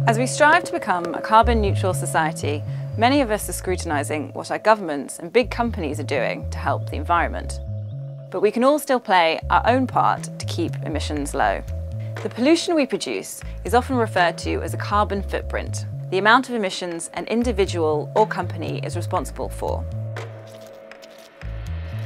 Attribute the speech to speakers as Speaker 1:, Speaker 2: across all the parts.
Speaker 1: As we strive to become a carbon neutral society, many of us are scrutinising what our governments and big companies are doing to help the environment. But we can all still play our own part to keep emissions low. The pollution we produce is often referred to as a carbon footprint, the amount of emissions an individual or company is responsible for.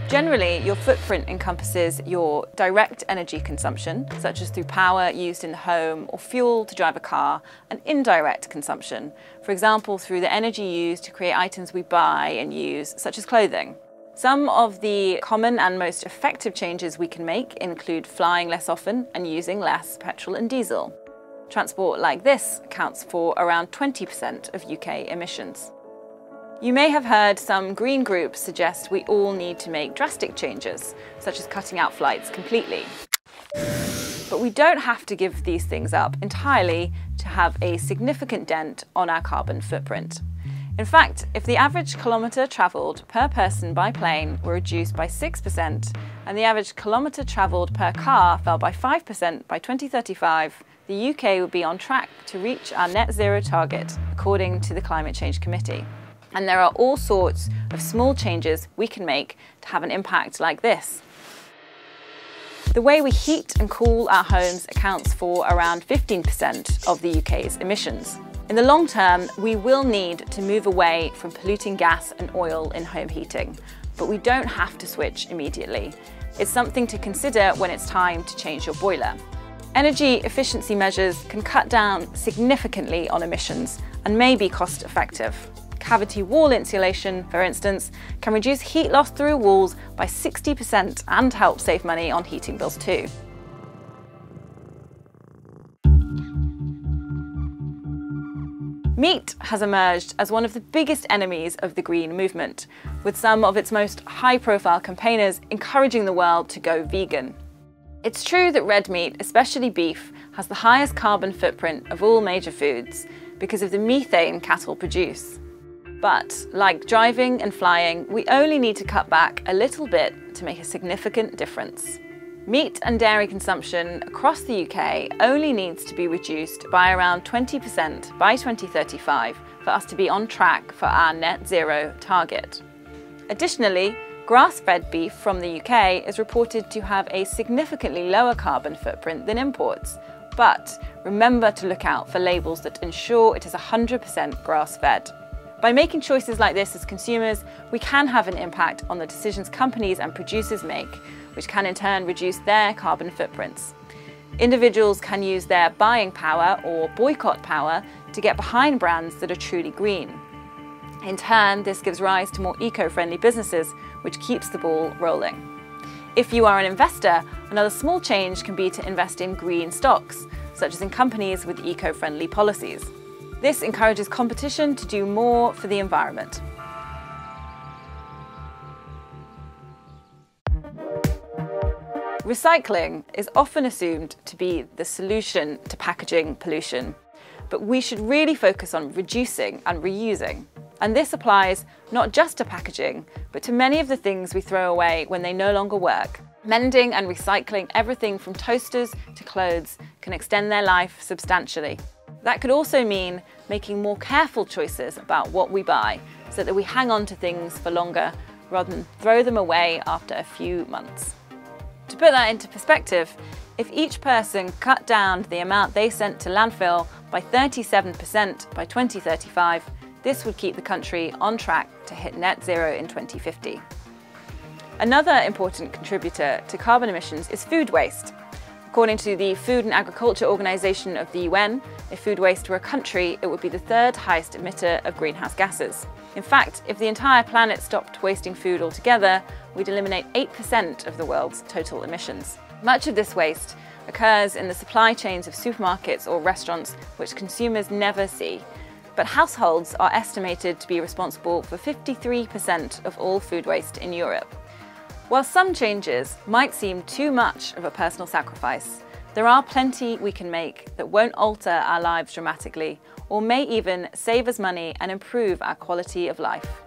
Speaker 1: Generally, your footprint encompasses your direct energy consumption, such as through power used in the home or fuel to drive a car, and indirect consumption, for example, through the energy used to create items we buy and use, such as clothing. Some of the common and most effective changes we can make include flying less often and using less petrol and diesel. Transport like this accounts for around 20% of UK emissions. You may have heard some green groups suggest we all need to make drastic changes, such as cutting out flights completely. But we don't have to give these things up entirely to have a significant dent on our carbon footprint. In fact, if the average kilometre travelled per person by plane were reduced by 6% and the average kilometre travelled per car fell by 5% by 2035, the UK would be on track to reach our net zero target, according to the Climate Change Committee. And there are all sorts of small changes we can make to have an impact like this. The way we heat and cool our homes accounts for around 15% of the UK's emissions. In the long term, we will need to move away from polluting gas and oil in home heating, but we don't have to switch immediately. It's something to consider when it's time to change your boiler. Energy efficiency measures can cut down significantly on emissions and may be cost effective. Cavity wall insulation, for instance, can reduce heat loss through walls by 60% and help save money on heating bills too. Meat has emerged as one of the biggest enemies of the green movement, with some of its most high-profile campaigners encouraging the world to go vegan. It's true that red meat, especially beef, has the highest carbon footprint of all major foods because of the methane cattle produce. But, like driving and flying, we only need to cut back a little bit to make a significant difference. Meat and dairy consumption across the UK only needs to be reduced by around 20% by 2035 for us to be on track for our net zero target. Additionally, grass-fed beef from the UK is reported to have a significantly lower carbon footprint than imports. But remember to look out for labels that ensure it is 100% grass-fed. By making choices like this as consumers, we can have an impact on the decisions companies and producers make, which can in turn reduce their carbon footprints. Individuals can use their buying power or boycott power to get behind brands that are truly green. In turn, this gives rise to more eco-friendly businesses, which keeps the ball rolling. If you are an investor, another small change can be to invest in green stocks, such as in companies with eco-friendly policies. This encourages competition to do more for the environment. Recycling is often assumed to be the solution to packaging pollution, but we should really focus on reducing and reusing. And this applies not just to packaging, but to many of the things we throw away when they no longer work. Mending and recycling everything from toasters to clothes can extend their life substantially. That could also mean making more careful choices about what we buy so that we hang on to things for longer rather than throw them away after a few months. To put that into perspective, if each person cut down the amount they sent to landfill by 37% by 2035, this would keep the country on track to hit net zero in 2050. Another important contributor to carbon emissions is food waste. According to the Food and Agriculture Organization of the UN, if food waste were a country, it would be the third highest emitter of greenhouse gases. In fact, if the entire planet stopped wasting food altogether, we'd eliminate 8% of the world's total emissions. Much of this waste occurs in the supply chains of supermarkets or restaurants, which consumers never see. But households are estimated to be responsible for 53% of all food waste in Europe. While some changes might seem too much of a personal sacrifice, there are plenty we can make that won't alter our lives dramatically or may even save us money and improve our quality of life.